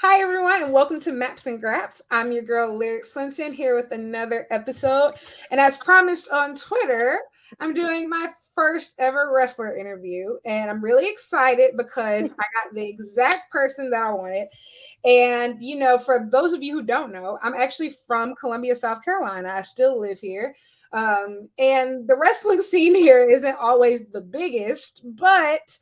Hi, everyone, and welcome to Maps and Graps. I'm your girl, Lyric Swinton, here with another episode. And as promised on Twitter, I'm doing my first ever wrestler interview. And I'm really excited because I got the exact person that I wanted. And, for those of you who don't know, I'm actually from Columbia, South Carolina. I still live here. And the wrestling scene here isn't always the biggest, but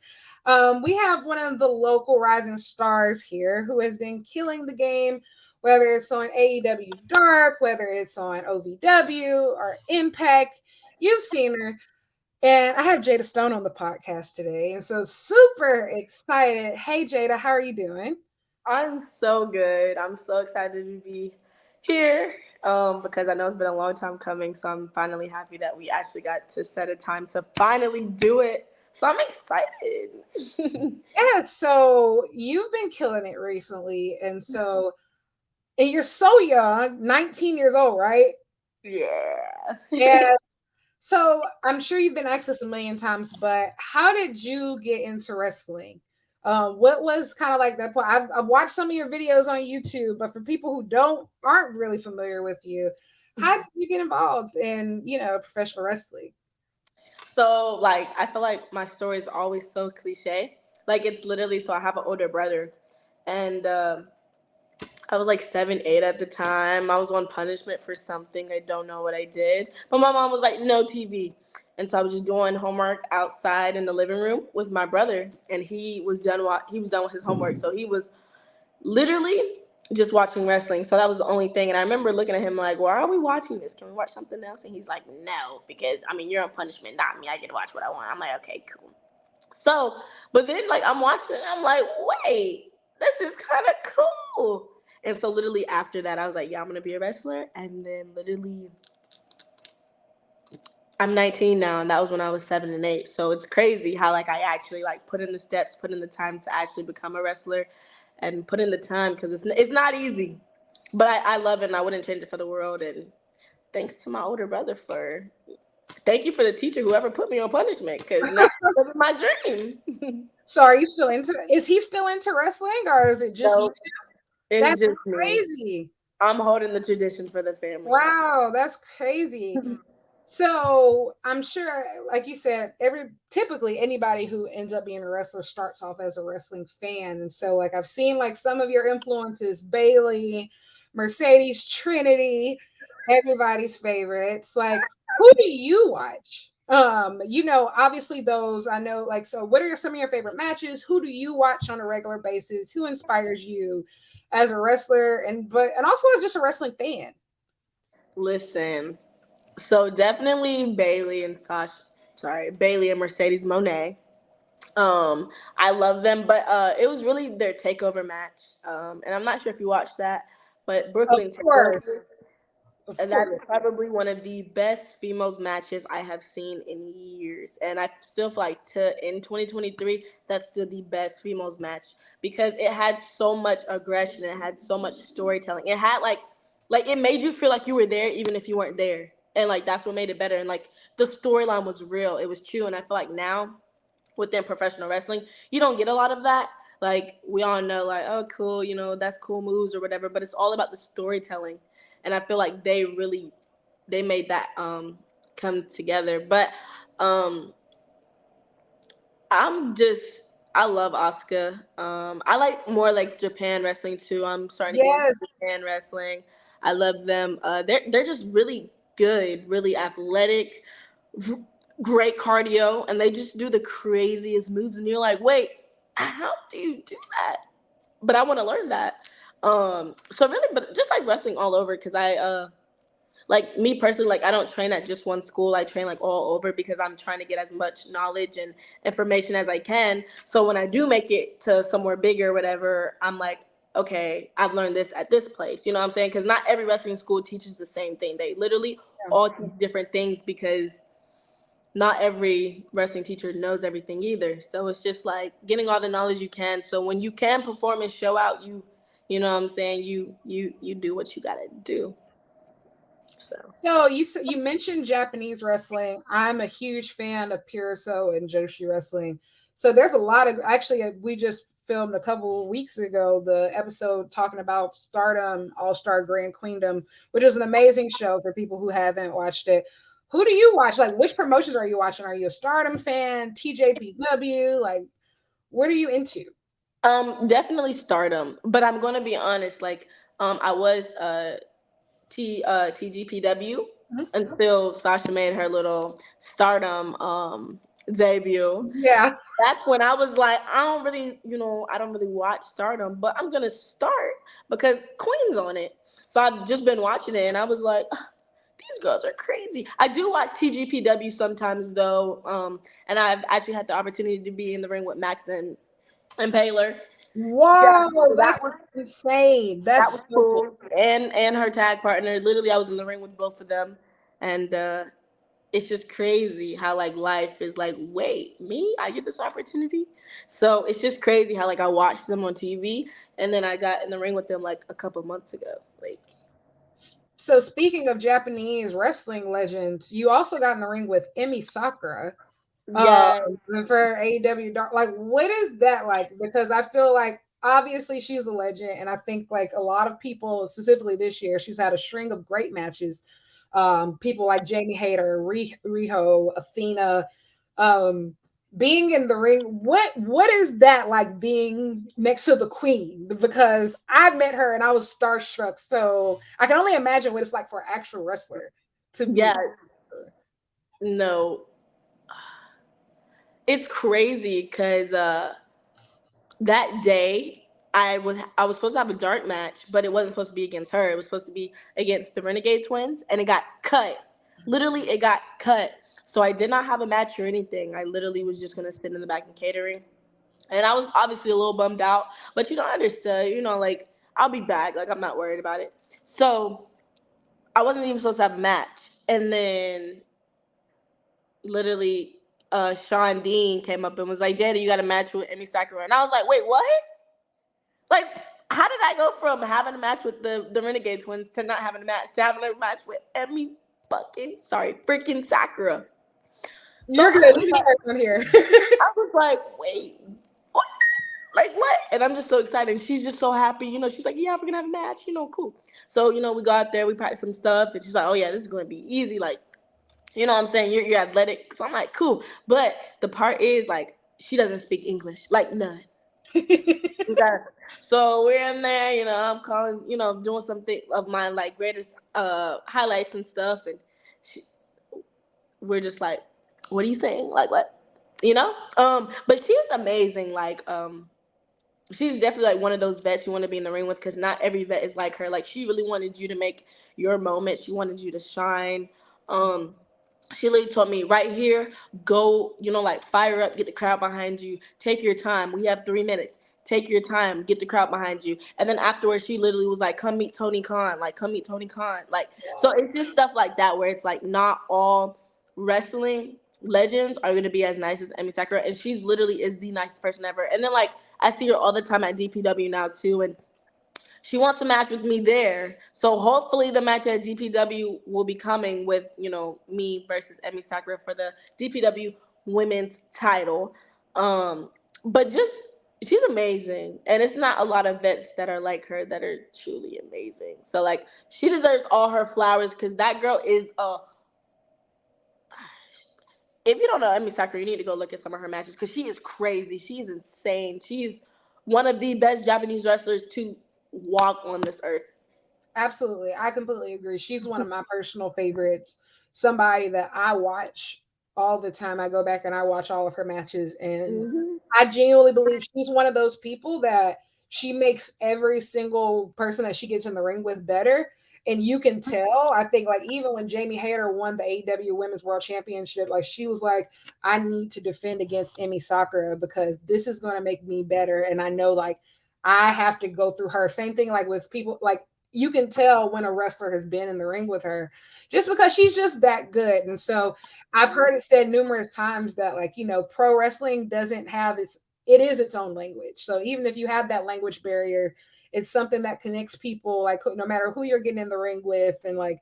we have one of the local rising stars here who has been killing the game, whether it's on AEW Dark, whether it's on OVW or Impact. You've seen her. And I have Jada Stone on the podcast today. And so super excited. Hey, Jada, how are you doing? I'm so good. I'm so excited to be here because I know it's been a long time coming. So I'm finally happy that we actually got to set a time to finally do it. So I'm excited. Yeah, so you've been killing it recently. And you're so young, 19 years old, right? Yeah. And so I'm sure you've been asked this a million times, but how did you get into wrestling? What was kind of like that point? I've watched some of your videos on YouTube, but for people who aren't really familiar with you, how did you get involved in professional wrestling? So like I feel like my story is always so cliche. Like it's literally so I have an older brother, and I was like 7, 8 at the time. I was on punishment for something. I don't know what I did. But my mom was like, no TV. And so I was just doing homework outside in the living room with my brother. And he was done with his homework. So he was literally just watching wrestling. So that was the only thing. And I remember looking at him like, why are we watching this? Can we watch something else? And he's like, no, because I mean you're on punishment, not me. I get to watch what I want. I'm like, okay, cool. So, but then like I'm watching and I'm like, wait, this is kind of cool. And so literally after that, I was like, yeah, I'm gonna be a wrestler. And then literally, I'm 19 now, and that was when I was 7 and 8. So it's crazy how like I actually like put in the steps, put in the time to actually become a wrestler, and put in the time because it's not easy. But I love it, and I wouldn't change it for the world. And thanks to my older brother for thank you for the teacher whoever put me on punishment because now I'm living my dream. So are you still into is he still into wrestling or is it just you? So it's That's just me. crazy. I'm holding the tradition for the family now. Wow, that's crazy. So I'm sure, like you said, every typically anybody who ends up being a wrestler starts off as a wrestling fan. And so like I've seen like some of your influences, Bailey, Mercedes, Trinity, everybody's favorites. Like who do you watch? Obviously those I know like so what are some of your favorite matches? Who do you watch on a regular basis? Who inspires you as a wrestler and also as just a wrestling fan? Listen, so definitely Bailey and Bailey and Mercedes Monet. I love them, but it was really their takeover match. And I'm not sure if you watched that, but Of Brooklyn course. Takeover. Of And that's course. probably one of the best females matches I have seen in years. And I still feel like in 2023, that's still the best females match because it had so much aggression. It had so much storytelling. It had like it made you feel like you were there even if you weren't there. And like that's what made it better. And like the storyline was real. It was true. And I feel like now within professional wrestling, you don't get a lot of that. Like we all know, like, oh cool, that's cool moves or whatever, but it's all about the storytelling. And I feel like they made that come together. But um I love Asuka. I like more like Japan wrestling too. I'm starting to get into Yes. Japan wrestling. I love them. They're just really good, really athletic, r- great cardio, and they just do the craziest moves. And you're like, wait, how do you do that? But I want to learn that. So really, but just like wrestling all over, because like me personally, like I don't train at just one school. I train like all over because I'm trying to get as much knowledge and information as I can. So when I do make it to somewhere bigger or whatever, I'm like, okay, I've learned this at this place. You know what I'm saying? Because not every wrestling school teaches the same thing. They literally all teach different things because not every wrestling teacher knows everything either. So it's just like getting all the knowledge you can. So when you can perform and show out, you know what I'm saying, you do what you gotta do. So So you mentioned Japanese wrestling. I'm a huge fan of Puriso and Joshi wrestling. So there's a lot of actually we just filmed a couple of weeks ago, the episode talking about Stardom All Star Grand Queendom, which is an amazing show for people who haven't watched it. Who do you watch? Like, which promotions are you watching? Are you a Stardom fan, TJPW? Like, what are you into? Definitely Stardom, but I'm gonna be honest. Like, I was TGPW Mhm. until Sasha made her little Stardom debut. Yeah. That's when I was like, I don't really watch Stardom, but I'm gonna start because Queen's on it. So I've just been watching it, and I was like, "Ugh, these girls are crazy." I do watch TGPW sometimes though, and I've actually had the opportunity to be in the ring with Max and Paler. Yeah, Whoa, so that's insane. that That's was so cool. cool, and her tag partner. Literally, I was in the ring with both of them, and it's just crazy how like life is like, wait, me, I get this opportunity. So it's just crazy how like I watched them on TV, and then I got in the ring with them like a couple months ago. Like, So speaking of Japanese wrestling legends, you also got in the ring with Emi Sakura. Um, yeah, for AEW Dark, like, what is that like? Because I feel like obviously she's a legend, and I think like a lot of people, specifically this year, she's had a string of great matches. People like Jamie Hayter, Riho, Athena, um, being in the ring. What is that like being next to the queen? Because I met her and I was starstruck, so I can only imagine what it's like for an actual wrestler to yeah, be. no, it's crazy because that day I was supposed to have a dark match, but it wasn't supposed to be against her. It was supposed to be against the Renegade Twins, and it got cut. Literally, it got cut. So I did not have a match or anything. I literally was just gonna sit in the back and catering, and I was obviously a little bummed out. But I understood. Like I'll be back. Like I'm not worried about it. So I wasn't even supposed to have a match, and then literally. Sean Dean came up and was like, "Jada, you got a match with Emi Sakura," and I was like, "Wait, what?" Like, how did I go from having a match with the Renegade Twins to not having a match to having a match with Emmy freaking Sakura? So You're I good. was You can like, try on here. wait, what? Like what? And I'm just so excited. And she's just so happy. She's like, yeah, we're gonna have a match. Cool. So we got there, we practiced some stuff, and she's like, oh yeah, this is gonna be easy. Like, what I'm saying? You're athletic. So I'm like, cool. But the part is like, she doesn't speak English, like none. Okay. So we're in there, I'm calling, doing something of my like greatest highlights and stuff, and she, we're just like, what are you saying? Like what? But she's amazing. Like, she's definitely like one of those vets you want to be in the ring with because not every vet is like her. Like she really wanted you to make your moment. She wanted you to shine. Um, she literally told me right here, go, like fire up, get the crowd behind you, take your time. We have 3 minutes. Take your time, get the crowd behind you. And then afterwards, she literally was like, come meet Tony Khan. Like, come meet Tony Khan. Like, so it's just stuff like that where it's like not all wrestling legends are going to be as nice as Emi Sakura. And she's literally is the nicest person ever. And then, like, I see her all the time at DPW now, too. And she wants a match with me there. So hopefully the match at DPW will be coming with, me versus Emi Sakura for the DPW women's title. But just she's amazing. And it's not a lot of vets that are like her that are truly amazing. So like she deserves all her flowers because that girl is a if you don't know Emi Sakura, you need to go look at some of her matches because she is crazy. She is insane. She's one of the best Japanese wrestlers to walk on this earth. Absolutely. I completely agree. She's one of my personal favorites. Somebody that I watch all the time. I go back and I watch all of her matches, and Mm-hmm. I genuinely believe she's one of those people that she makes every single person that she gets in the ring with better. And you can tell. I think like even when Jamie Hayter won the AEW Women's World Championship, like she was like, I need to defend against Emi Sakura because this is going to make me better. And I know like I have to go through her. Same thing like with people like you can tell when a wrestler has been in the ring with her just because she's just that good. And so I've heard it said numerous times that like, pro wrestling doesn't have it is its own language. So even if you have that language barrier, it's something that connects people like no matter who you're getting in the ring with and like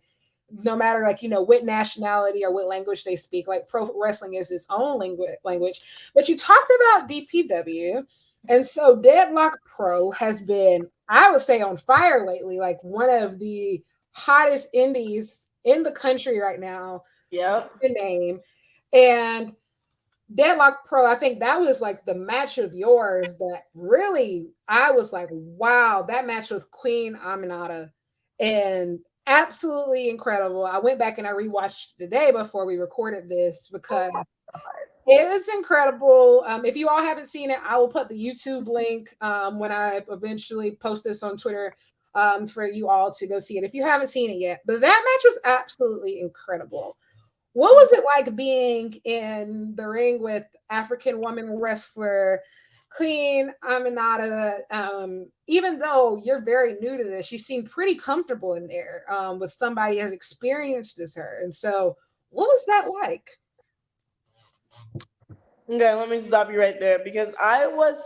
no matter like what nationality or what language they speak, like pro wrestling is its own language. But you talked about DPW. And so Deadlock Pro has been, I would say, on fire lately, like one of the hottest indies in the country right now, Yep. the name. And Deadlock Pro, I think that was like the match of yours that really, I was like, wow, that match with Queen Aminata. And absolutely incredible. I went back and I rewatched today before we recorded this Oh because my god. it was incredible. If you all haven't seen it, I will put the YouTube link when I eventually post this on Twitter for you all to go see it if you haven't seen it yet. But that match was absolutely incredible. What was it like being in the ring with African woman wrestler Queen Aminata? Even though you're very new to this, you seem pretty comfortable in there with somebody as experienced as her. And so, what was that like? Okay, let me stop you right there because I was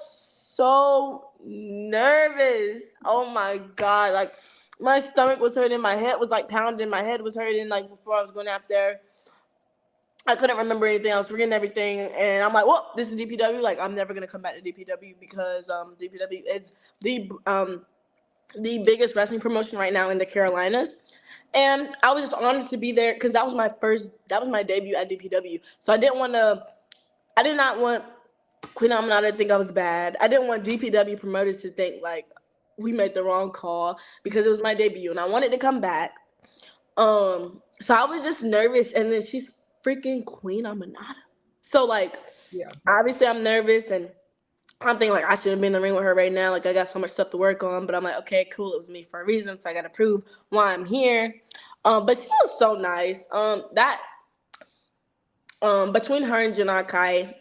so nervous. Oh my god. Like my stomach was hurting, my head was like pounding, my head was hurting like before I was going out there. I couldn't remember anything. I was forgetting everything, and I'm like, "Well, this is DPW. Like, I'm never gonna come back to DPW because DPW is the biggest wrestling promotion right now in the Carolinas." And I was just honored to be there because that was my debut at DPW. So I did not want Queen Aminata to think I was bad. I didn't want DPW promoters to think like we made the wrong call because it was my debut and I wanted to come back. So I was just nervous, and then she's freaking Queen Aminata. So like, Yeah. obviously I'm nervous, and I'm thinking like I shouldn't be in the ring with her right now. Like I got so much stuff to work on, but I'm like, okay, cool. It was me for a reason, so I got to prove why I'm here. But she was so nice. That between her and Janai Kai,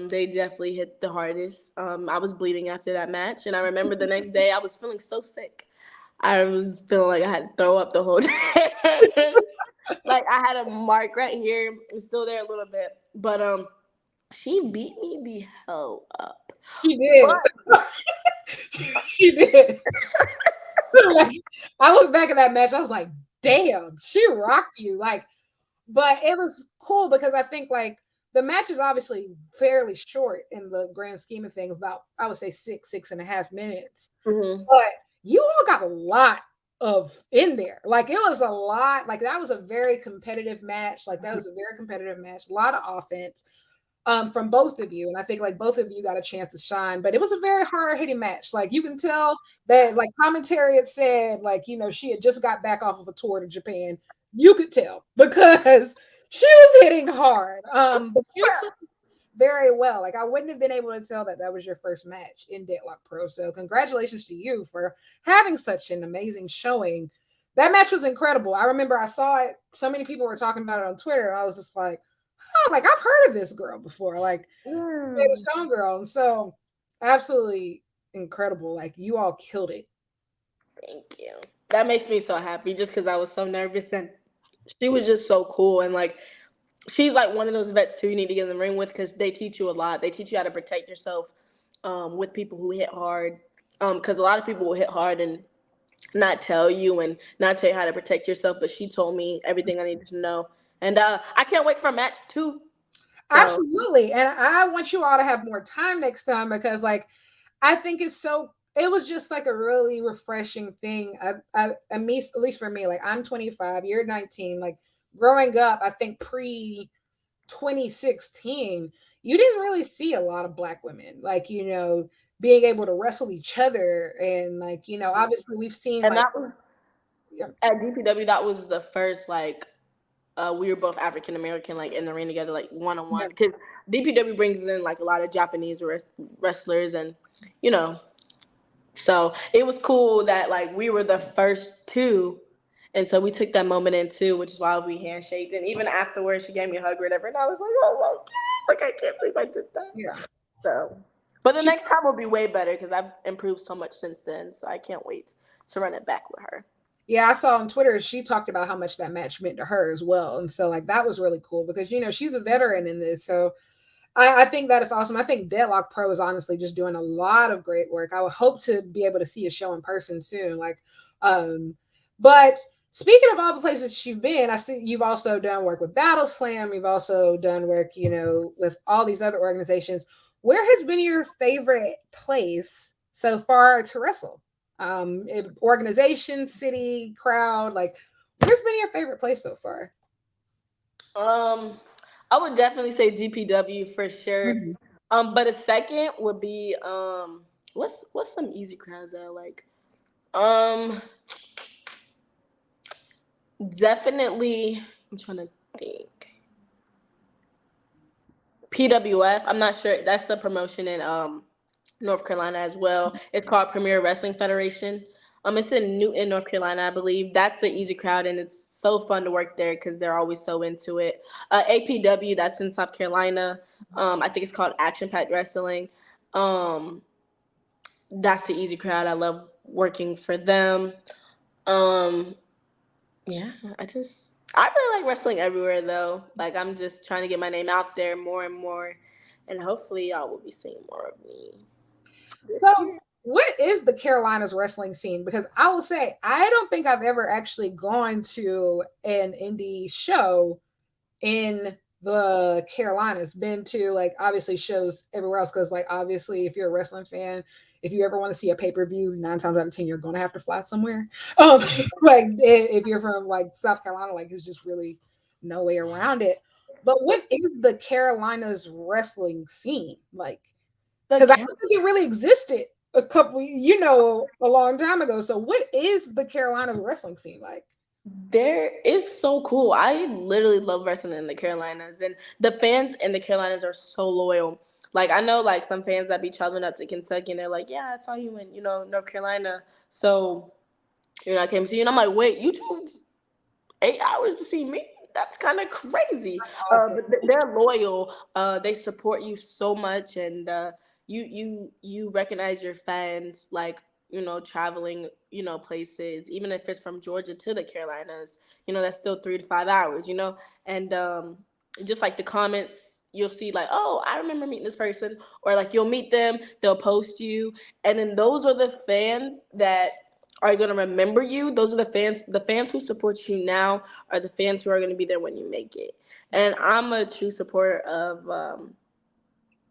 they definitely hit the hardest. I was bleeding after that match, and I remember the next day I was feeling so sick. I was feeling like I had to throw up the whole day. Like I had a mark right here. It's still there a little bit, but she beat me the hell up. She did. She did. Like, I look back at that match, I was like, damn, she rocked you. Like, but it was cool because I think like the match is obviously fairly short in the grand scheme of things, about I would say 6.5 minutes. Mm-hmm. But you all got a lot of in there. Like it was a lot. Like that was a very competitive match. Like that was a very competitive match. A lot of offense from both of you. And I think like both of you got a chance to shine, but it was a very hard hitting match. Like you can tell that like commentary had said, like, you know, she had just got back off of a tour to Japan. You could tell because she was hitting hard. But you took very well. Like I wouldn't have been able to tell that that was your first match in Deadlock Pro. So congratulations to you for having such an amazing showing. That match was incredible. I remember I saw it. So many people were talking about it on Twitter, and I was just like, "Oh, like I've heard of this girl before." Like Jada Mm, Stone Girl, and so absolutely incredible. Like you all killed it. thank you. That makes me so happy just because I was so nervous, and she was just so cool, and like she's like one of those vets too you need to get in the ring with because they teach you a lot. They teach you how to protect yourself with people who hit hard. Because a lot of people will hit hard and not tell you and not tell you how to protect yourself. But she told me everything I needed to know, and I can't wait for match two. So Absolutely, and I want you all to have more time next time because like I think it's so. It was just like a really refreshing thing. At least for me, like I'm 25, you're 19. Like growing up, I think pre 2016, you didn't really see a lot of black women, like, you know, being able to wrestle each other. And, like, you know, obviously we've seen, and like, that was yeah, at DPW. That was the first like we were both African American, like in the ring together, like one on yeah. one. Because DPW brings in like a lot of Japanese wrestlers, and you know, so it was cool that like we were the first two, and so we took that moment in too, which is why we handshaked. And even afterwards, she gave me a hug or whatever, and I was like, oh my god, like I can't believe I did that. Yeah. So, but the She, next time will be way better because I've improved so much since then. So I can't wait to run it back with her. yeah, I saw on Twitter, she talked about how much that match meant to her as well. And so, like, that was really cool because, you know, she's a veteran in this. So, I think that is awesome. I think Deadlock Pro is honestly just doing a lot of great work. I would hope to be able to see a show in person soon. Like, um, but speaking of all the places you've been, I see you've also done work with Battle Slam. You've also done work, you know, with all these other organizations. where has been your favorite place so far to wrestle? Organization, city, crowd, like where's been your favorite place so far? Um, I would definitely say GPW for sure. Mhm. But a second would be what's some easy crowds that I like? Um, Definitely. I'm trying to think. PWF. I'm not sure. That's the promotion in North Carolina as well. It's called Premier Wrestling Federation. It's in Newton, North Carolina, I believe. That's an easy crowd, and it's so fun to work there because they're always so into it. APW, that's in South Carolina. I think it's called Action Packed Wrestling. Um, that's the easy crowd. I love working for them. Um, yeah, I really like wrestling everywhere though. Like I'm just trying to get my name out there more and more, and hopefully y'all will be seeing more of me this So, year. what is the Carolinas wrestling scene? Because I will say, I don't think I've ever actually gone to an indie show in the Carolinas. Been to like obviously shows everywhere else because like obviously if you're a wrestling fan, if you ever want to see a pay per view, 9 times out of 10 you're gonna have to fly somewhere. Like if you're from like South Carolina, like it's just really no way around it. But what is the Carolinas wrestling scene like? The Because I Car- don't think it really existed a long time ago. So what is the Carolinas wrestling scene like? there is so cool. I literally love wrestling in the Carolinas, and the fans in the Carolinas are so loyal. Like I know, like some fans that be traveling up to Kentucky, and they're like, "Yeah, I saw you in North Carolina, so I came to see you." And I'm like, "Wait, you drove 8 hours to see me? That's kind of crazy." Awesome. But they're loyal. They support you so much, and you recognize your fans like traveling places, even if it's from Georgia to the Carolinas. That's still 3 to 5 hours. And just like the comments. You'll see like, oh, I remember meeting this person, or like you'll meet them, they'll post you, and then those are the fans that are going to remember you. Those are the fans who support you now are the fans who are going to be there when you make it. And I'm a true supporter of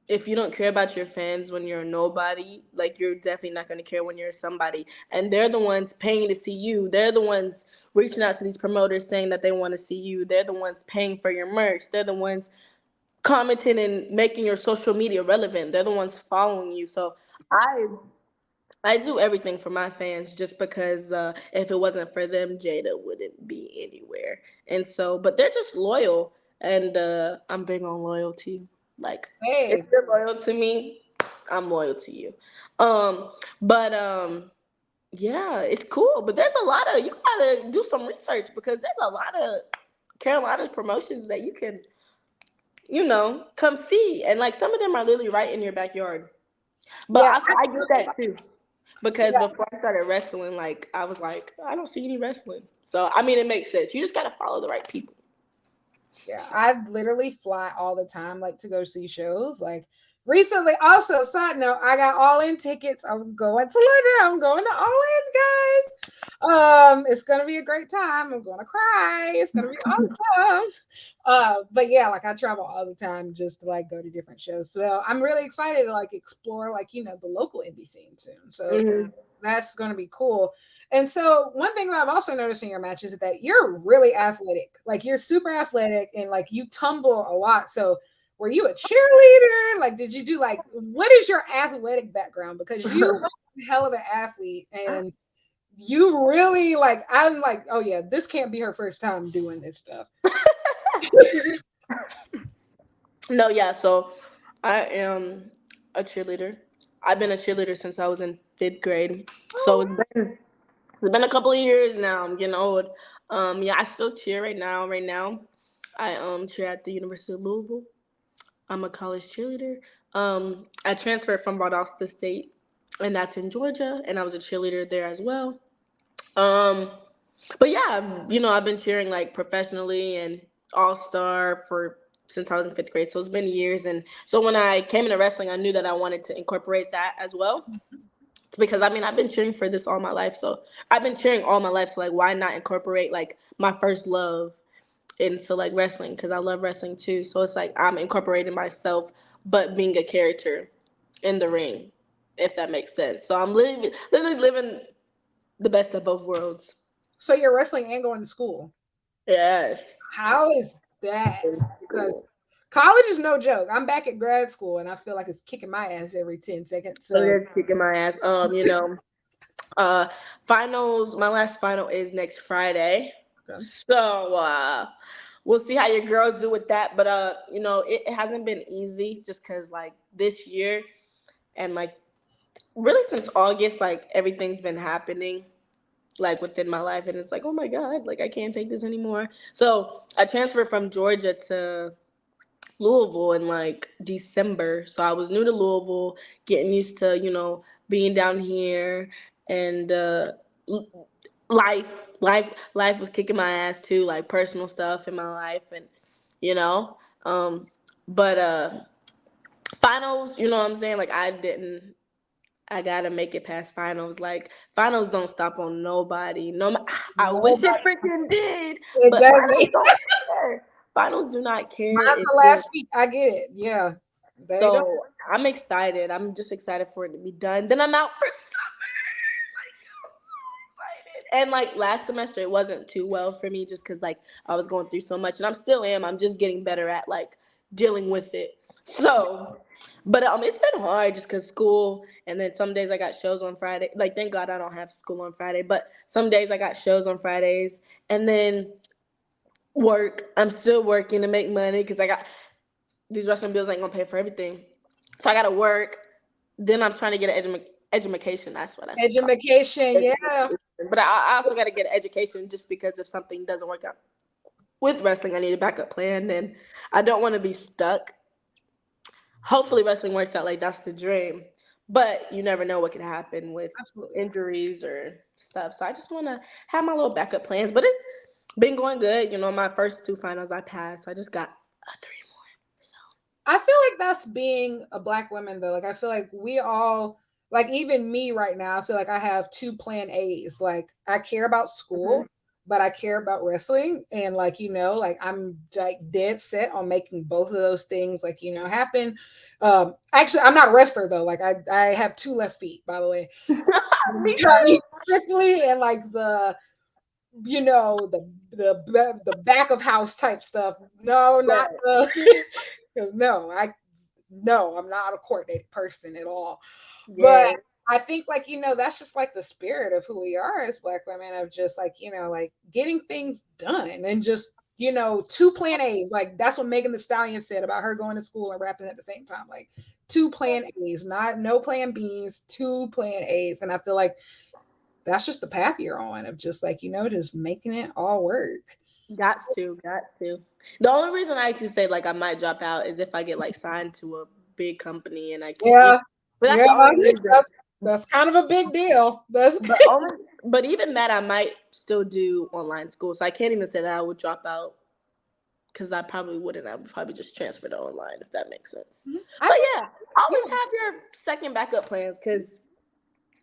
if you don't care about your fans when you're a nobody, like you're definitely not going to care when you're somebody. And they're the ones paying to see you. They're the ones reaching out to these promoters saying that they want to see you. They're the ones paying for your merch. They're the ones commenting and making your social media relevant. They're the ones following you. So I do everything for my fans just because if it wasn't for them, Jada wouldn't be anywhere. And so, but they're just loyal, and I'm big on loyalty. Like, if Hey, you're loyal to me, I'm loyal to you. Um, but yeah, it's cool. But there's a lot of you gotta do some research because there's a lot of Carolina's promotions that you can, come see, and like some of them are literally right in your backyard. But yeah, I get that too. Because yeah, before I started wrestling, like I was like, I don't see any wrestling. So I mean, it makes sense. You just gotta follow the right people. yeah. I literally fly all the time, like to go see shows. Like recently, also side note, I got all in tickets. I'm going to London. I'm going to all in, guys. It's gonna be a great time. I'm gonna cry. It's gonna be awesome. But yeah, like I travel all the time just to like go to different shows. So I'm really excited to like explore like the local indie scene soon. So Hmm. that's going to be cool. And so one thing that I've also noticed in your matches is that you're really athletic. Like you're super athletic and like you tumble a lot. So were you a cheerleader? Like did you do like what is your athletic background? Because you are a hell of an athlete and you really like I'm like, oh yeah, this can't be her first time doing this stuff. No, yeah. So I am a cheerleader. I've been a cheerleader since I was in 5th grade. So Oh, it's been a couple of years now. I'm getting old. Yeah, I still cheer right now. Right now, I cheer at the University of Louisville. I'm a college cheerleader. I transferred from Valdosta State, and that's in Georgia, and I was a cheerleader there as well. Um, but yeah, I've been cheering like professionally and all star for since I was in 5th grade. So it's been years, and so when I came into wrestling, I knew that I wanted to incorporate that as well. Because I mean, I've been cheering for this all my life, so I've been cheering all my life. So like, why not incorporate like my first love into like wrestling? Because I love wrestling too. So it's like I'm incorporating myself but being a character in the ring, if that makes sense. So I'm literally living the best of both worlds. So you're wrestling and going to school. Yes. How is that? Because School. college is no joke. I'm back at grad school and I feel like it's kicking my ass every 10 seconds. So So they're kicking my ass. Uh, finals. My last final is next Friday. okay. So we'll see how your girls do with that. But it hasn't been easy just because like this year and like really since August, like everything's been happening like within my life, and it's like, oh my god, like I can't take this anymore. So I transferred from Georgia to Louisville in like December. So I was new to Louisville, getting used to, being down here, and life life was kicking my ass too, like personal stuff in my life, and you know but finals, you know what I'm saying, like I gotta make it past finals. Like finals don't stop on nobody. No, I wish it Nobody. freaking did, It but finals doesn't. don't care. Finals do not care Mine's if for you're. last week. I get it. Yeah. They don't. So I'm excited. I'm just excited for it to be done. Then I'm out for summer. Like I'm so excited. And like last semester, it wasn't too well for me just because like I was going through so much, and I'm still am. I'm just getting better at like dealing with it. So, but it's been hard just because school, and then some days I got shows on Friday. Like thank God I don't have school on Friday, but some days I got shows on Fridays, and then work. I'm still working to make money because I got these restaurant bills ain't gonna pay for everything. So I gotta work. Then I'm trying to get an education. That's what that's called. Education. Yeah. Education. But I also gotta get an education just because if something doesn't work out with wrestling, I need a backup plan, and I don't want to be stuck. Hopefully, wrestling works out. Like that's the dream. But you never know what could happen with Absolutely. injuries or stuff. So I just want to have my little backup plans. But it's been going good. My first two finals I passed. So I just got three more. So. I feel like that's being a black woman though. Like I feel like we all like even me right now, I feel like I have two plan A's. Like I care about Mm-hmm. school, but I care about wrestling. And like, like I'm like dead set on making both of those things like, happen. Actually I'm not a wrestler though. Like I have two left feet, by the way. Me too. Strictly and like the back of house type stuff. No, not Right. the because no, I'm not a coordinated person at all. But Yes. I think like, that's just like the spirit of who we are as black women of just like, like getting things done and just, two plan A's. Like that's what Megan the Stallion said about her going to school and rapping at the same time. Like two plan A's, not no plan B's, two plan A's. And I feel like that's just the path you're on of just like, just making it all work. Got to, got to. The only reason I can say like I might drop out is if I get like signed to a big company and I can't. Yeah. But that's Yeah. the only reason. That's kind of a big deal. That's But only, but even that I might still do online school. So I can't even say that I would drop out because I probably wouldn't. I would probably just transfer to online if that makes sense. I But think yeah, always yeah, have your second backup plans because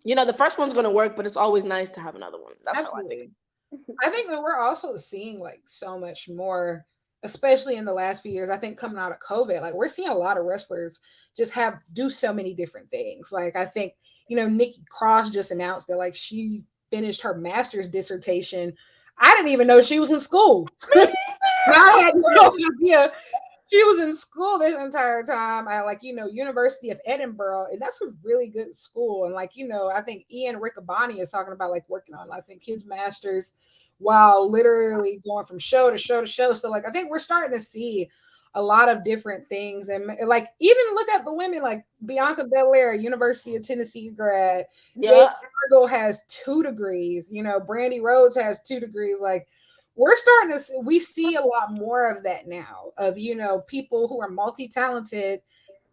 the first one's gonna work, but it's always nice to have another one. That's how I think. absolutely. I think that we're also seeing like so much more, especially in the last few years. I think coming out of COVID, like we're seeing a lot of wrestlers just have do so many different things. Like I think, Nikki Cross just announced that like she finished her master's dissertation. I didn't even know she was in school. I had no idea she was in school this entire time at like University of Edinburgh, and that's a really good school. And like I think Ian Riccaboni is talking about like working on I think his master's while literally going from show to show to show. So like I think we're starting to see a lot of different things, and like even look at the women like Bianca Belair, University of Tennessee grad. Jade Yeah, Cargill has 2 degrees. Brandy Rhodes has 2 degrees. Like we're starting to we see a lot more of that now of people who are multi-talented,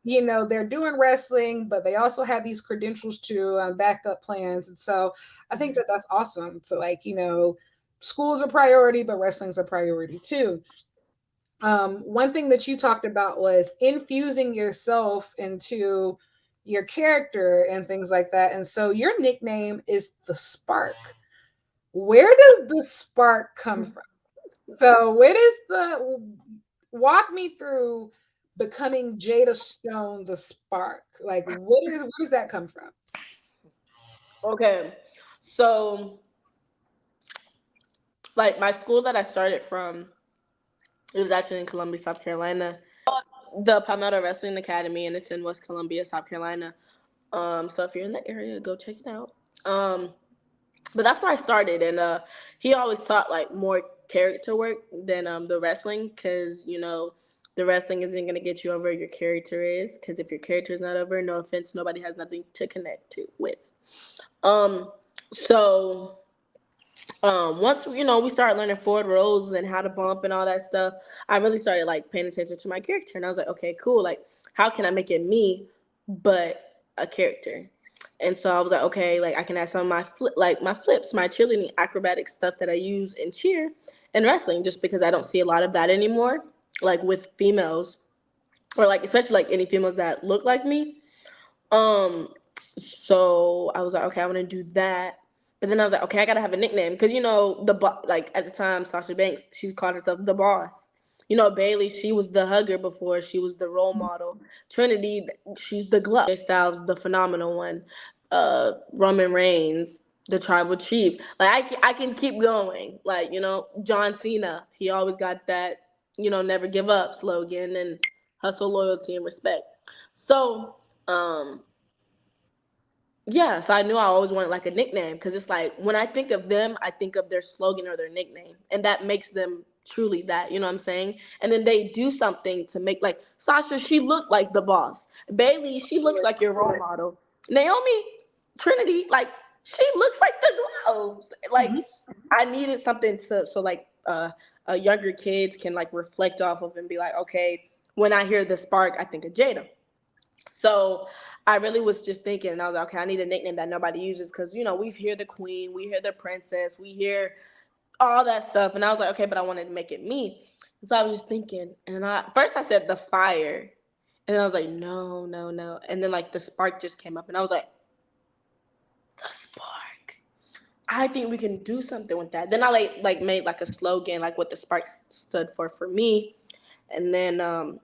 they're doing wrestling but they also have these credentials to backup plans, and so I think that that's awesome. So like school is a priority but wrestling's a priority too. One thing that you talked about was infusing yourself into your character and things like that, and so your nickname is the Spark. Where does the spark come from? So, what is the walk me through becoming Jada Stone the spark? Like, where does that come from? Okay, so like my school that I started from, it was actually in Columbia, South Carolina. The Palmetto Wrestling Academy, and it's in West Columbia, South Carolina. So if you're in the area, go check it out. But that's where I started, and he always taught like more character work than the wrestling, because the wrestling isn't gonna get you over, your character is. Because if your character is not over, no offense, nobody has nothing to connect to with. Um, so once we started learning forward rolls and how to bump and all that stuff, I really started like paying attention to my character, and I was like, okay, cool. Like, how can I make it me, but a character? And so I was like, okay, like I can add some of my my flips, my cheerleading acrobatic stuff that I use in cheer and wrestling, just because I don't see a lot of that anymore, like with females, or like especially like any females that look like me. Um, so I was like, okay, I want to do that. But then I was like, okay, I gotta have a nickname, because like at the time, Sasha Banks, she called herself the boss. Bailey, she was the hugger before, she was the role model. Trinity, she's the glove. Styles, the phenomenal one. Roman Reigns, the tribal chief. Like I can keep going. Like John Cena, he always got that never give up slogan, and hustle, loyalty, and respect. So um yeah, so I knew I always wanted like a nickname, because it's like when I think of them, I think of their slogan or their nickname, and that makes them truly that. You know what I'm saying? And then they do something to make, like Sasha, she looked like the boss. Bailey, she looks like your role model. Naomi, Trinity, like she looks like the gloves. Like Mhm. I needed something to so like younger kids can like reflect off of and be like, okay, when I hear the spark, I think of Jada. So I really was just thinking, and I was like, okay, I need a nickname that nobody uses, because we hear the queen, we hear the princess, we hear all that stuff, and I was like, okay, but I wanted to make it me. And so I was just thinking, and I said the fire, and then I was like, no, no, no, and then like the spark just came up, and I was like, the spark. I think we can do something with that. Then I like made like a slogan, like what the spark stood for me, and then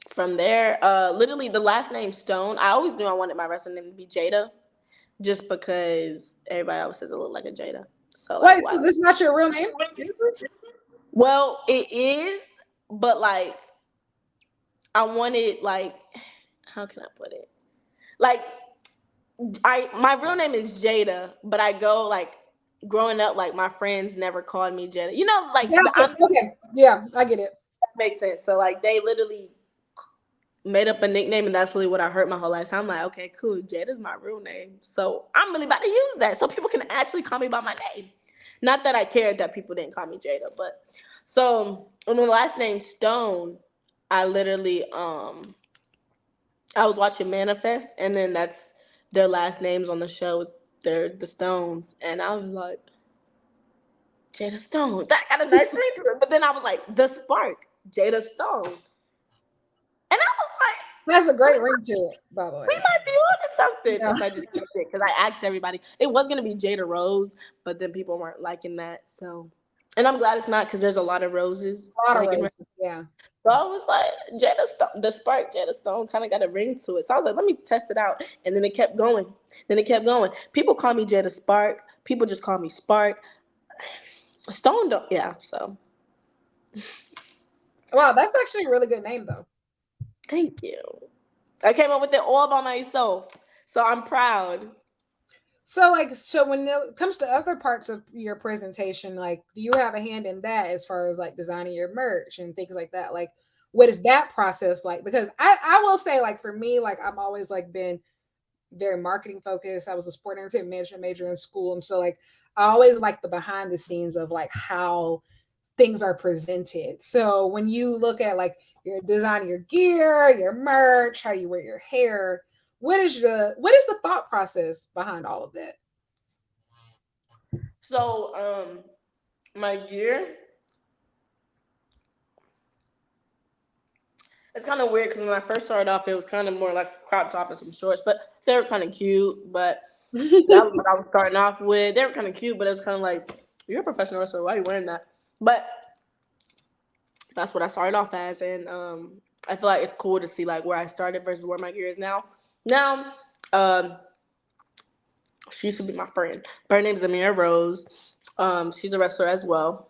from there, literally the last name Stone. I always knew I wanted my wrestling name to be Jada, just because everybody always says it look like a Jada. So like, Wait, why? so this is not your real name? Well, it is, but like I wanted, like, how can I put it? Like my real name is Jada, but I go like growing up, like my friends never called me Jada. Like Gotcha. I'm Okay. Yeah, I get it. that makes sense. So like they literally made up a nickname, and that's really what I heard my whole life. So I'm like, okay, cool. Jada's my real name. So I'm really about to use that so people can actually call me by my name. Not that I cared that people didn't call me Jada, but so when the last name Stone, I literally I was watching Manifest, and then that's their last names on the show. They're the Stones, and I was like, Jada Stone. That got a nice ring to it. But then I was like, the Spark, Jada Stone, and I was like, That's a great ring to it, by the we way. might be on to something. Yeah. And so I just kept it, because I asked everybody. It was gonna be Jada Rose, but then people weren't liking that. So, and I'm glad it's not, because there's a lot of roses. A lot of Like in roses. Yeah. so I was like, Jada Stone, the Spark, Jada Stone kind of got a ring to it. So I was like, let me test it out. And then it kept going. Then it kept going. People call me Jada Spark. People just call me Spark. Stone don't, yeah. So Wow, that's actually a really good name though. thank you. I came up with it all by myself. So I'm proud. So like so when it comes to other parts of your presentation, like do you have a hand in that as far as like designing your merch and things like that? Like what is that process like? Because I will say like for me, like I'm always like been very marketing focused. I was a sport entertainment management major in school. And so like I always like the behind the scenes of like how things are presented. So when you look at like your designing your gear, your merch, how you wear your hair, what is the thought process behind all of that? So my gear, it's kind of weird, because when I first started off, it was kind of more like a crop top and some shorts, but they were kind of cute. But that was what I was starting off with. They were kind of cute, but it was kind of like, you're a professional wrestler. Why are you wearing that? But That's what I started off as, and I feel like it's cool to see like where I started versus where my gear is now. Now, um, she used to be my friend. Her name's Amira Rose. She's a wrestler as well.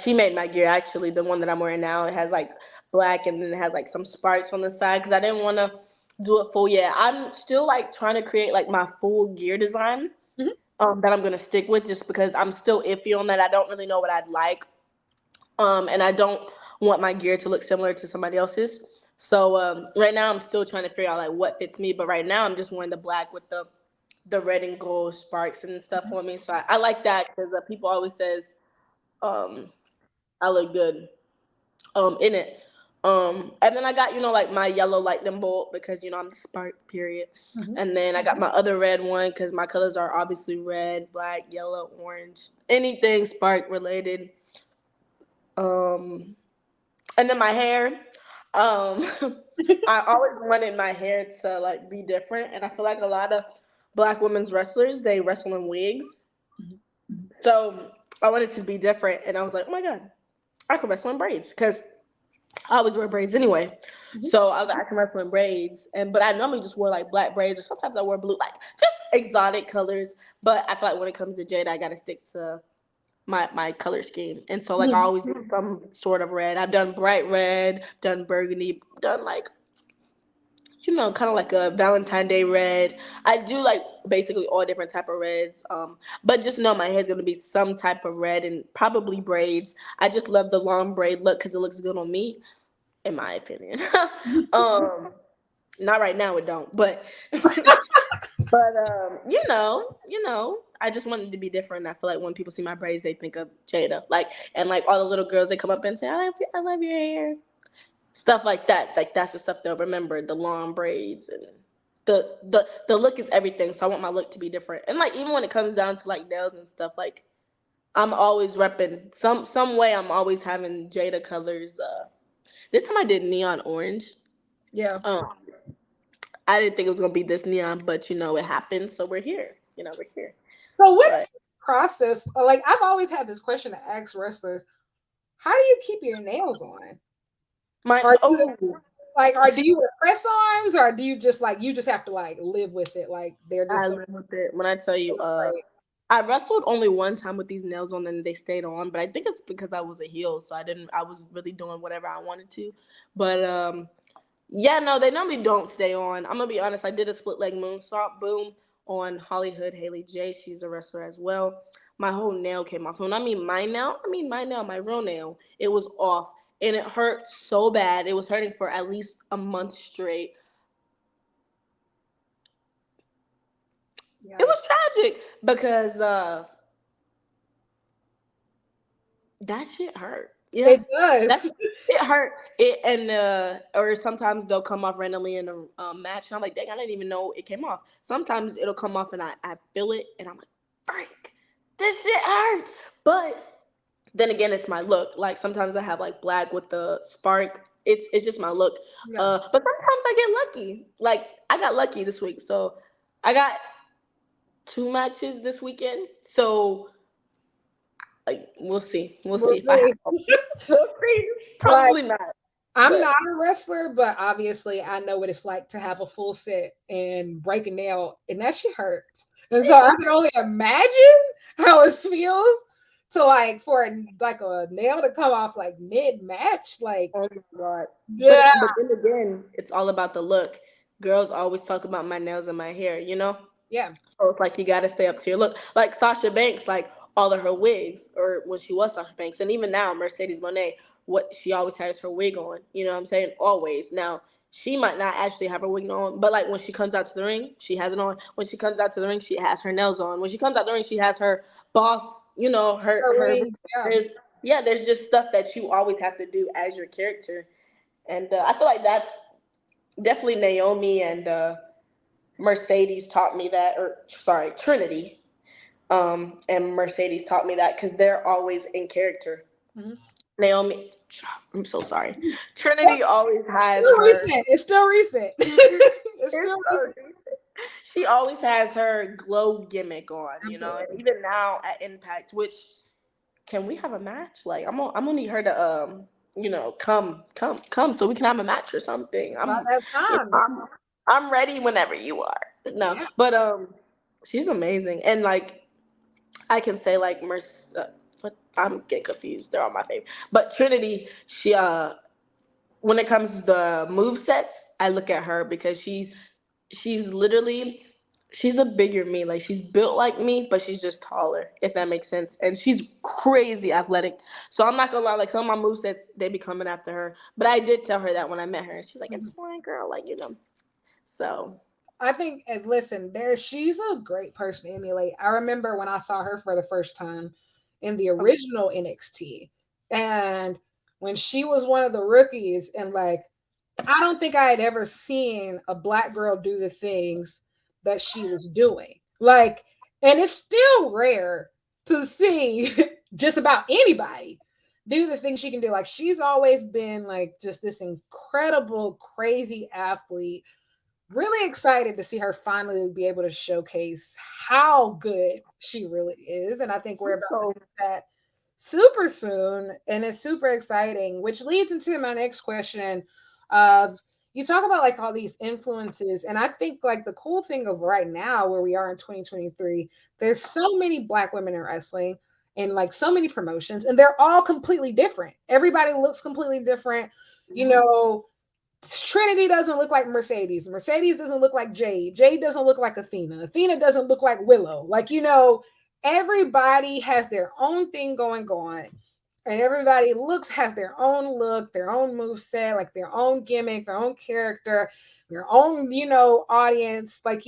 She made my gear actually. The one that I'm wearing now, it has like black and then it has like some sparks on the side because I didn't want to do it full yet. I'm still like trying to create like my full gear design that I'm gonna stick with just because I'm still iffy on that. I don't really know what I'd like, and I don't want my gear to look similar to somebody else's. So right now I'm still trying to figure out like what fits me. But right now I'm just wearing the black with the red and gold sparks and stuff on me. So I like that because people always says um, I look good in it. And then I got, like my yellow lightning bolt because, I'm the spark period. Mhm. And then I got my other red one because my colors are obviously red, black, yellow, orange, anything spark related. Um, and then my hair. Um, I always wanted my hair to like be different. And I feel like a lot of black women's wrestlers, they wrestle in wigs. So I wanted to be different. And I was like, oh my God, I could wrestle in braids because I always wear braids anyway. Mhm. So I was like, I can wrestle in braids. But I normally just wear like black braids or sometimes I wear blue, like just exotic colors. But I feel like when it comes to Jada, I gotta stick to my color scheme. And so like I Mhm. always do some sort of red. I've done bright red, done burgundy, done like kind of like a Valentine Day red. I do like basically all different type of reds. But just know my hair's gonna be some type of red and probably braids. I just love the long braid look because it looks good on me in my opinion. um, Not right now, it don't, but I just wanted to be different. I feel like when people see my braids, they think of Jada, like, and like all the little girls, they come up and say, I love your hair," stuff like that. Like that's the stuff they'll remember, the long braids and the look is everything. So I want my look to be different, and like even when it comes down to like nails and stuff, like I'm always repping some way. I'm always having Jada colors. This time I did neon orange. Yeah. Um, I didn't think it was gonna be this neon, but it happened, so we're here. We're here. So what is But the process? Like I've always had this question to ask wrestlers: how do you keep your nails on? my Are you oh, like, or do see, you wear press-ons, or do you just like you just have to like live with it? Like they're just I gonna live with it. When I tell you, be great. I wrestled only one time with these nails on, and they stayed on. But I think it's because I was a heel, so I didn't. I was really doing whatever I wanted to. But yeah, no, they normally don't stay on. I'm gonna be honest. I did a split leg moonsault boom on Hollywood Haley J. She's a wrestler as well. My whole nail came off. When I mean my nail, my real nail, it was off, and it hurt so bad. It was hurting for at least a month straight. It Yeah, was tragic because that shit hurt. Yeah, it that does. it hurt. It and or sometimes they'll come off randomly in a match, and I'm like, dang, I didn't even know it came off. Sometimes it'll come off, and I feel it, and I'm like, freak, this shit hurts. But then again, it's my look. Like sometimes I have like black with the spark. It's just my look. Yeah. But sometimes I get lucky. Like I got lucky this week, so I got two matches this weekend. So like we'll see. We'll We'll see if I see. have. We'll see. Like Probably not. I'm But not a wrestler, but obviously I know what it's like to have a full set and break a nail, and that shit hurts. And so I can only imagine how it feels to like for like a nail to come off like mid match. Like, oh my god. yeah, But then again, it's all about the look. Girls always talk about my nails and my hair. yeah. So it's like you gotta stay up to your look. Like Sasha Banks, like all of her wigs, or when she was Sasha Banks, and even now Mercedes Monet, what she always has her wig on. You know what I'm saying? Always. Now she might not actually have her wig on, but like when she comes out to the ring, she has it on. When she comes out to the ring, she has her nails on. When she comes out the ring, she has her boss. Her Her. rings, yeah. There's just stuff that you always have to do as your character, and I feel like that's definitely Naomi and Mercedes taught me that, or sorry, Trinity, and Mercedes taught me that because they're always in character. Mhm. Naomi, I'm so sorry. Trinity always has Still her. recent. It's still recent. It's It's still so recent. she always has her glow gimmick on, and Absolutely. even now at Impact, which can we have a match? Like I'm gonna need her to come, so we can have a match or something. About that You time. know, I'm ready whenever you are. No, Yeah. but she's amazing, and like I can say like but I'm getting confused. They're all my favorite, but Trinity, when it comes to the move sets, I look at her because she's literally she's a bigger me. Like she's built like me, but she's just taller, if that makes sense. And she's crazy athletic. So I'm not gonna lie, like some of my movesets, they be coming after her. But I did tell her that when I met her, and she's like, Mhm. "It's fine, girl." Like So I think, and listen, she's a great person to emulate. I remember when I saw her for the first time in the original NXT, and when she was one of the rookies, and like I don't think I had ever seen a black girl do the things that she was doing. Like, and it's still rare to see just about anybody do the things she can do. Like, she's always been like just this incredible, crazy athlete. Really excited to see her finally be able to showcase how good she really is. And I think we're about to so see that super soon. And it's super exciting, which leads into my next question of you talk about like all these influences. And I think like the cool thing of right now where we are in 2023, there's so many black women in wrestling and like so many promotions, and they're all completely different. Everybody looks completely different. You know, Trinity doesn't look like Mercedes. Mercedes doesn't look like Jade. Jade doesn't look like Athena. Athena doesn't look like Willow. Like, everybody has their own thing going on. And everybody has their own look, their own move set, like their own gimmick, their own character, their own, audience. Like,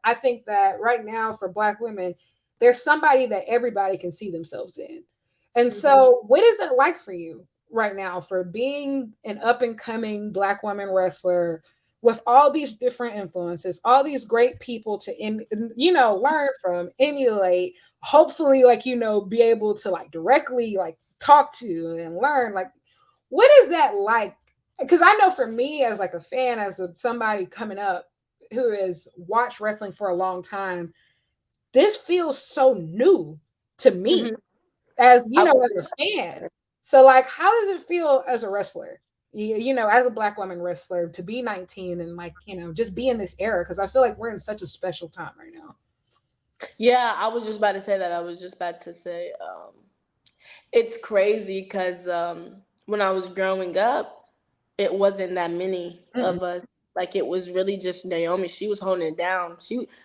I think that right now for Black women, there's somebody that everybody can see themselves in. And so, what is it like for you right now for being an up and coming Black woman wrestler with all these different influences, all these great people to, learn from, emulate, hopefully, like, be able to like directly like talk to and learn? Like, what is that like? Because I know for me as like a fan, somebody coming up who has watched wrestling for a long time, this feels so new to me mhm. as I would as a fan. So like, how does it feel as a wrestler? As a Black woman wrestler to be 19 and like, just be in this era, because I feel like we're in such a special time right now. Yeah, I was just about to say that. I was just about to say, it's crazy because when I was growing up, it wasn't that many Mm-mm. of us. Like it was really just Naomi. She was holding it down.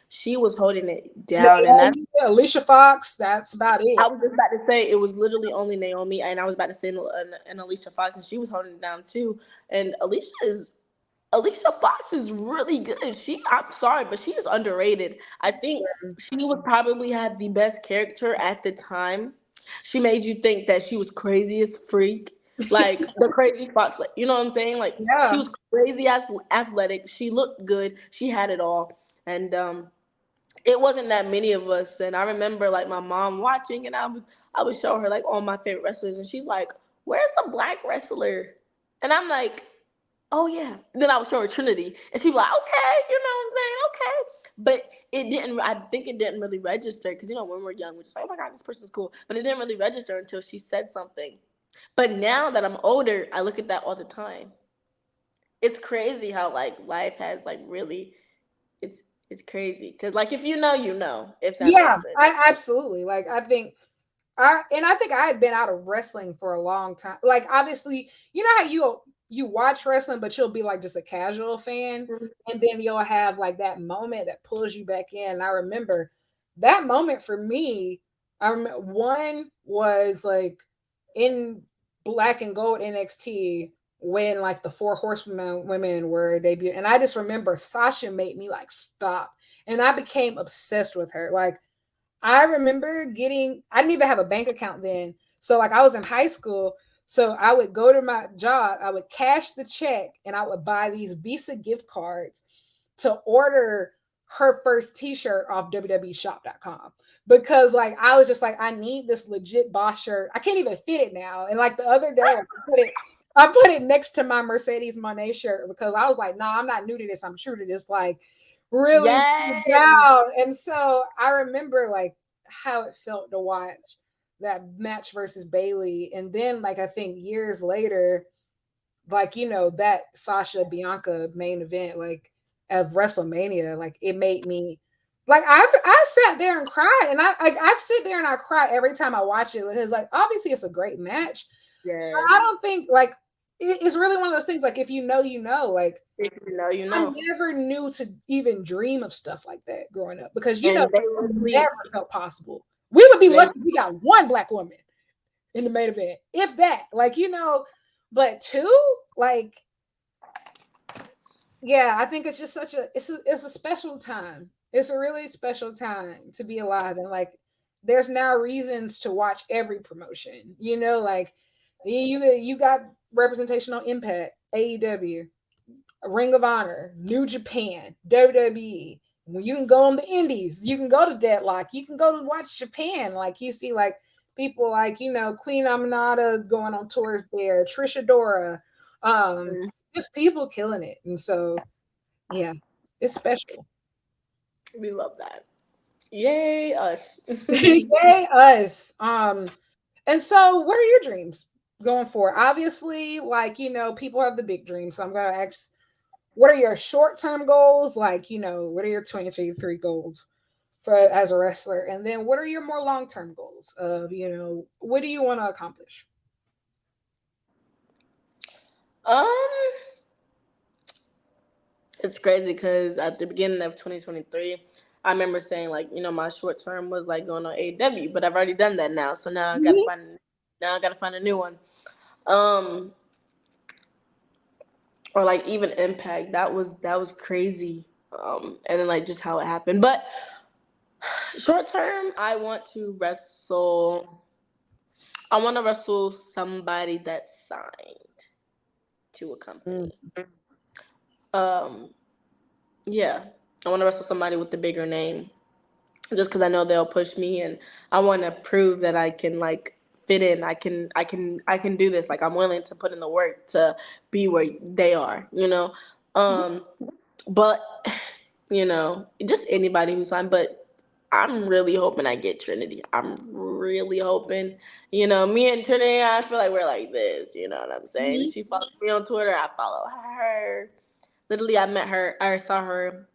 She was holding it down, and that's. Naomi, Alicia Fox, that's about I it. was just about to say it was literally only Naomi, and I was about to say an Alicia Fox, and she was holding it down too. And Alicia Fox is really good. I'm sorry, but she is underrated. I think she would probably have the best character at the time. She made you think that she was crazy as freak, like the crazy Fox. Like, you know what I'm saying? Like she Yeah. was crazy as athletic. She looked good. She had it all, and it wasn't that many of us. And I remember like my mom watching, and I would show her like all my favorite wrestlers, and she's like, "Where's the black wrestler?" And I'm like, "Oh yeah." Then I would show her Trinity, and she'd be like, "Okay," you know what I'm saying? Okay, but it didn't. I think it didn't really register because when we're young, we're just like, "Oh my god, this person's cool," but it didn't really register until she said something. But now that I'm older, I look at that all the time. It's crazy how like life has like really. It's it's crazy because like if you know, you know, if that Yeah, makes sense. I absolutely like. I think I had been out of wrestling for a long time. Like, obviously, you know how you watch wrestling, but you'll be like just a casual fan, and then you'll have like that moment that pulls you back in. And I remember that moment for me. One was like in Black and Gold NXT when like the Four Horsewomen women were debuted, and I just remember Sasha made me like stop, and I became obsessed with her. Like, I remember I didn't even have a bank account then. So like I was in high school. So I would go to my job, I would cash the check, and I would buy these Visa gift cards to order her first t-shirt off www.shop.com, because like I was just like, I need this legit boss shirt. I can't even fit it now. And like the other day I put it next to my Mercedes Monet shirt because I was like, nah, I'm not new to this. I'm true to this. Like, really Yes. down. And so I remember like how it felt to watch that match versus Bailey, and then like I think years later, like that Sasha Bianca main event like of WrestleMania, like it made me like I sat there and cried, and I sit there and I cry every time I watch it because like obviously it's a great match. I Yes. don't think like it's really one of those things like if you know like If you know, you I know. never knew to even dream of stuff like that growing up because And they never literally, felt possible. We would be they, lucky if we got one black woman in the main event, if that. Like but two, like yeah, I think it's just such a it's a special time. It's a really special time to be alive, and like there's now reasons to watch every promotion. Like you got representation on Impact, AEW, Ring of Honor, New Japan, WWE. When you can go on the indies, you can go to Deadlock, you can go to watch Japan. Like you see like people like, Queen Aminata going on tours there, Trisha Dora, um, just people killing it. And so yeah, it's special. we love that. Yay, us. Yay, us. And so what are your dreams going forward? Obviously, like, people have the big dreams. So I'm gonna ask, what are your short-term goals? Like, what are your 2023 goals for as a wrestler? And then what are your more long-term goals of, what do you want to accomplish? um, it's crazy because at the beginning of 2023, I remember saying like, my short term was like going on AEW, but I've already done that now. So now I gotta find a new one. Um, or like even Impact. That was crazy. And then like just how it happened. But short term, I want to wrestle somebody that's signed to a Mm, company. Um, yeah, I want to wrestle somebody with the bigger name, just because I know they'll push me, and I want to prove that I can like fit in. I can do this. Like I'm willing to put in the work to be where they are. Um, but just anybody who's signed. But I'm really hoping I get Trinity. I'm really hoping. Me and Trinity, I feel like we're like this. You know what I'm saying? mhm, She follows me on Twitter. I follow her. Literally, I met her. I saw her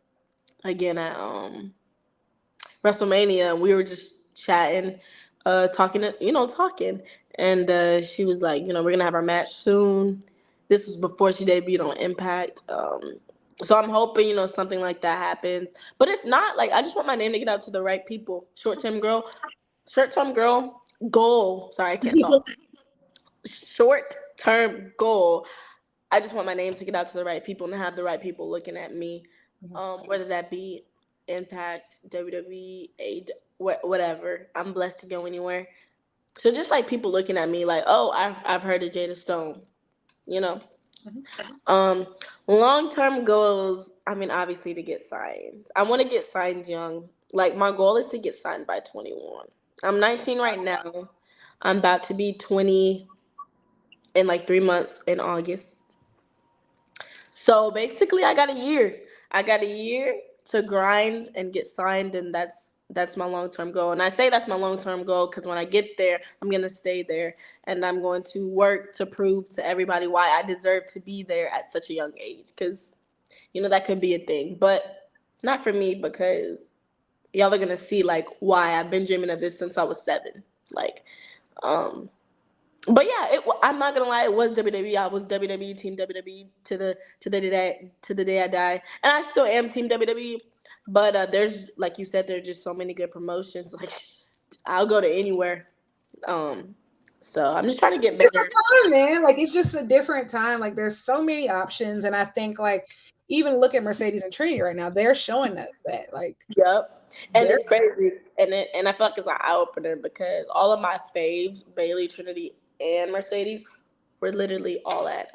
again at WrestleMania. And we were just chatting, talking, and she was like, we're gonna have our match soon. This was before she debuted on Impact. So I'm hoping something like that happens. But if not, like I just want my name to get out to the right people. Short term girl goal. Sorry, I can't talk. Short term goal. I just want my name to get out to the right people and have the right people looking at me, mhm, whether that be Impact, WWE, whatever. I'm blessed to go anywhere. So just like people looking at me like, oh, I've heard of Jada Stone, you know. mhm, Um, Long term goals. I mean, obviously to get signed. I want to get signed young. Like my goal is to get signed by 21. I'm 19 right now. I'm about to be 20 in like 3 months in August. So basically, I got a year. I got a year to grind and get signed, and that's my long term goal. And I say that's my long term goal because when I get there, I'm gonna stay there, and I'm going to work to prove to everybody why I deserve to be there at such a young age. Because that could be a thing, but not for me because y'all are gonna see like why I've been dreaming of this since I was 7. Like, um, but yeah, I'm not gonna lie. It was WWE. I was WWE team WWE to the day I die, and I still am team WWE. But there's like you said, there's just so many good promotions. Like I'll go to anywhere. Um, so I'm just trying to get better. different time, man. Like it's just a different time. Like there's so many options, and I think like even look at Mercedes and Trinity right now. They're showing us that like Yep, and they're it's crazy, and I feel like it's an eye opener because all of my faves, Bailey, Trinity, and Mercedes, were literally all at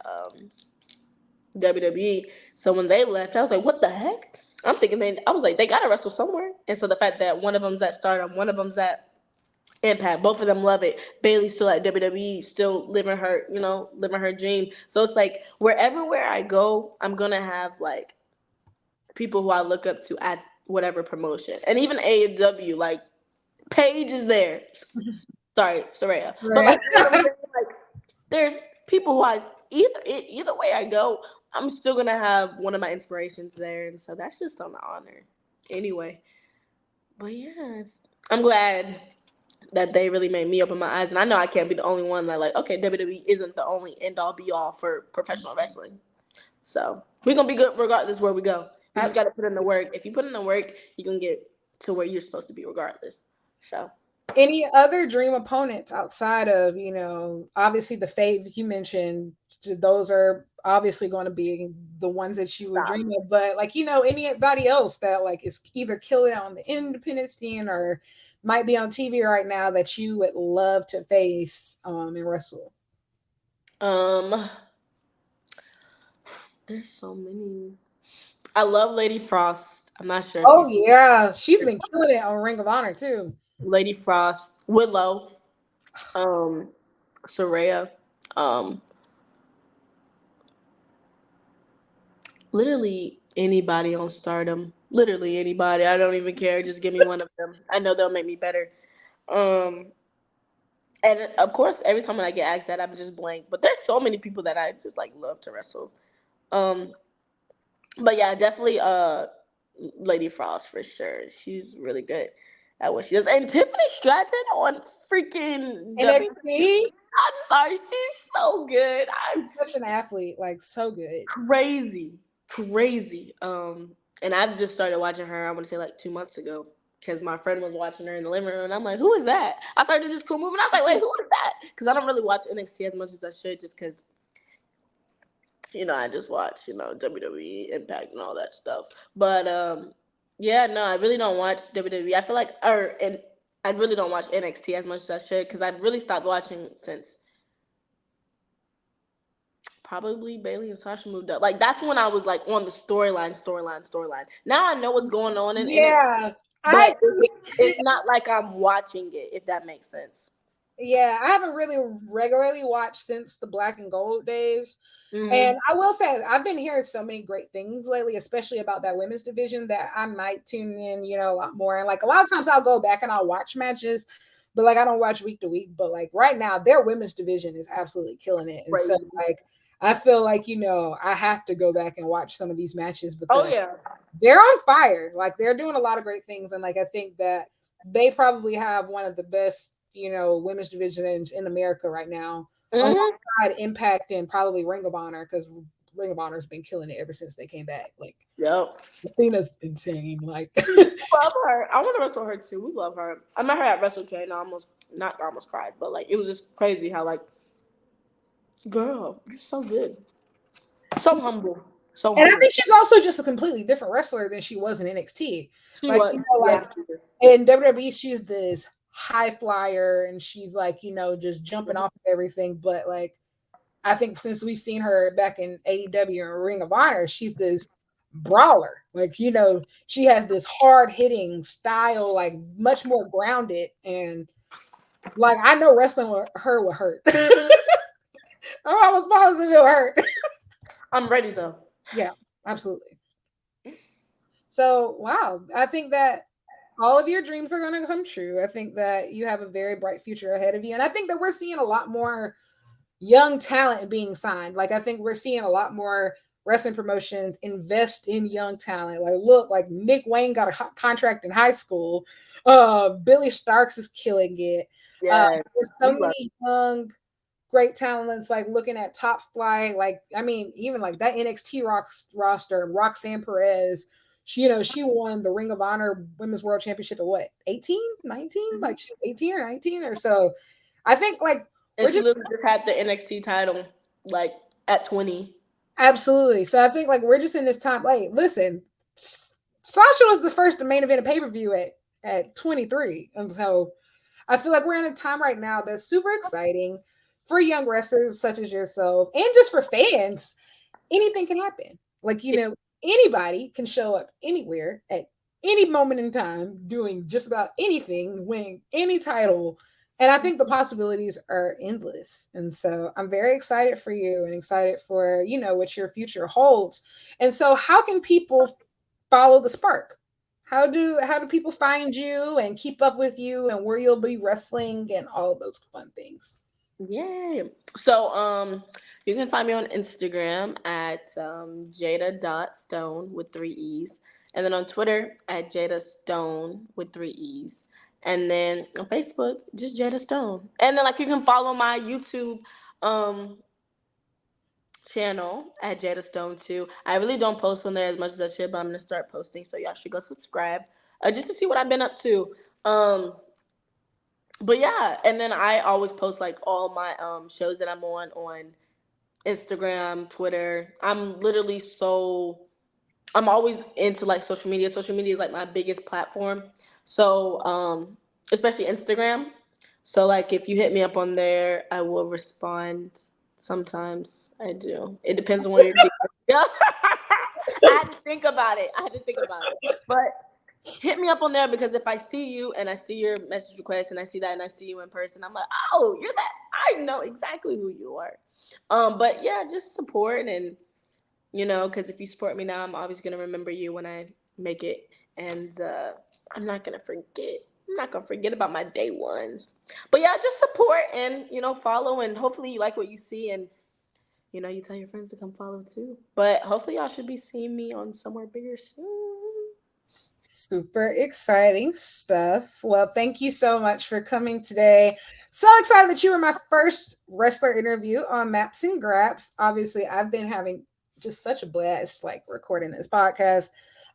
WWE. So when they left, I was like, what the heck? I was like, they gotta wrestle somewhere. And so the fact that one of them's at Stardom, one of them's at Impact, both of them love it. Bailey's still at WWE, still living her dream. So it's like where I go, I'm gonna have like people who I look up to at whatever promotion. And even AEW, like Paige is there. Sorry, Soraya. But Right. like, you know what I'm saying? Like, there's people who either way I go, I'm still gonna have one of my inspirations there, and so that's just an honor. Anyway, but yeah, I'm glad that they really made me open my eyes, and I know I can't be the only one that like, okay, WWE isn't the only end all be all for professional wrestling. So we're gonna be good regardless where we go. We just gotta put in the work. If you put in the work, you can get to where you're supposed to be regardless. So Any other dream opponents outside of, obviously the faves you mentioned, those are obviously going to be the ones that you would stop. dream of. But like, anybody else that like is either killing on the independent scene or might be on TV right now that you would love to face and wrestle. Um, there's so many. I love Lady Frost. I'm not sure if you Oh see yeah, she's been killing it on Ring of Honor too. Lady Frost, Willow, um, Soraya, um, literally anybody on Stardom. Literally anybody. I don't even care. Just give me one of them. I know they'll make me better. Um, and of course, every time when I get asked that, I'm just blank. But there's so many people that I just like love to wrestle. Um, but yeah, definitely Lady Frost for sure. She's really good at what she does. And Tiffany Stratton on freaking WWE. NXT, I'm sorry, she's so good. I'm she's such an athlete, like so good. crazy, crazy. And I've just started watching her. I want to say like 2 months ago because my friend was watching her in the living room, and I'm like, "Who is that?" I started this cool movie, and I was like, "Wait, who is that?" Because I don't really watch NXT as much as I should, just because I just watch WWE Impact and all that stuff. But yeah, no, I really don't watch WWE. I feel like, and I really don't watch NXT as much as I should because I really stopped watching since probably Bailey and Sasha moved up. Like that's when I was like on the storyline. Now I know what's going on in NXT, Yeah, I but it's not like I'm watching it. If that makes sense. Yeah, I haven't really regularly watched since the Black and Gold days. Hmm. And I will say, I've been hearing so many great things lately, especially about that women's division, that I might tune in, a lot more. And like a lot of times I'll go back and I'll watch matches, but like I don't watch week to week. But like right now, their women's division is absolutely killing it. And so, Crazy. like, I feel like, I have to go back and watch some of these matches Oh because yeah. they're on fire. Like, they're doing a lot of great things. And like, I think that they probably have one of the best, women's divisions in America right now, Hmm. alongside Impact and probably Ring of Honor, because Ring of Honor's been killing it ever since they came back. Like, Yep. Athena's insane. Like, Love her. I want to wrestle her too. We love her. I met her at WrestleCade and I almost cried, but like it was just crazy how like, girl, you're so good, so humble, so and I humble. think she's also just a completely different wrestler than she was in NXT. She Like, was. like Yeah. in WWE, she's this high flyer and she's like, just jumping Mhm. off of everything. But like, I think since we've seen her back in AEW and Ring of Honor, she's this brawler. Like, she has this hard hitting style, like much more grounded. And like, I know wrestling with her would hurt. I'm almost positive it'll hurt. I'm ready though. Yeah, absolutely. So, wow. I think that all of your dreams are going to come true. I think that you have a very bright future ahead of you. And I think that we're seeing a lot more young talent being signed. Like, I think we're seeing a lot more wrestling promotions invest in young talent. Like, look, like Nick Wayne got a contract in high school. Billy Starks is killing it. Yeah, There's we so love. many young, great talents. Like looking at Top Flight. Like, I mean, even like that NXT roster, Roxanne Perez. She won the Ring of Honor Women's World Championship at what, 18, 19? Mhm. Like 18 or 19 or so. I think like And we're she just literally just had the NXT title like at 20. absolutely. So I think like we're just in this time. Like, listen, Sasha was the first to main event a pay per view at 23, and so I feel like we're in a time right now that's super exciting for young wrestlers such as yourself, and just for fans. Anything can happen. Like, anybody can show up anywhere at any moment in time, doing just about anything, winning any title. And I think the possibilities are endless. And so I'm very excited for you and excited for, what your future holds. And so, how can people follow the spark? how do people find you and keep up with you and where you'll be wrestling and all of those fun things? Yay. So you can find me on Instagram at Jada.Stone with three E's. And then on Twitter at Jada Stone with three E's. And then on Facebook, just Jada Stone. And then like you can follow my YouTube um channel at Jada Stone too. I really don't post on there as much as I should, but I'm gonna start posting, so y'all should go subscribe. Just to see what I've been up to. But yeah, and then I always post like all my shows that I'm on Instagram, Twitter. I'm always into like social media. Social media is like my biggest platform. So especially Instagram. So like if you hit me up on there, I will respond. Sometimes I do. It depends on where you're. Yeah. I had to think about it. But hit me up on there because if I see you and I see your message request and I see that and I see you in person, I'm like, oh, you're that. I know exactly who you are. But yeah, just support and because if you support me now, I'm always gonna remember you when I make it, and I'm not gonna forget. I'm not gonna forget about my day ones. But yeah, just support and follow, and hopefully you like what you see, and you tell your friends to come follow too. But hopefully y'all should be seeing me on somewhere bigger soon. Super exciting stuff. Well, thank you so much for coming today. So excited that you were my first wrestler interview on Maps and Graps. Obviously, I've been having just such a blast like recording this podcast.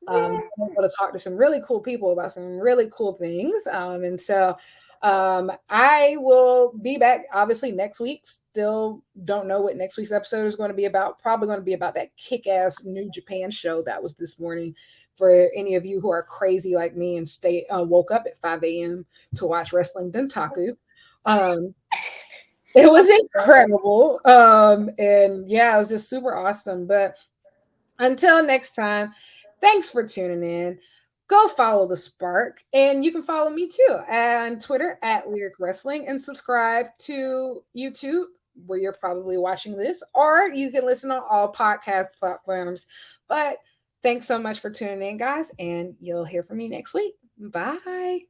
I'm able to talk to some really cool people about some really cool things. And so I will be back obviously next week. Still don't know what next week's episode is going to be about. Probably going to be about that kick ass New Japan show that was this morning for any of you who are crazy like me and stay woke up at 5 a.m. to watch Wrestling Dentaku. Um, it was incredible. And yeah, it was just super awesome. But until next time, thanks for tuning in. Go follow the Spark, and you can follow me too on Twitter at Lyric Wrestling, and subscribe to YouTube where you're probably watching this, or you can listen on all podcast platforms. But thanks so much for tuning in, guys, and you'll hear from me next week. Bye.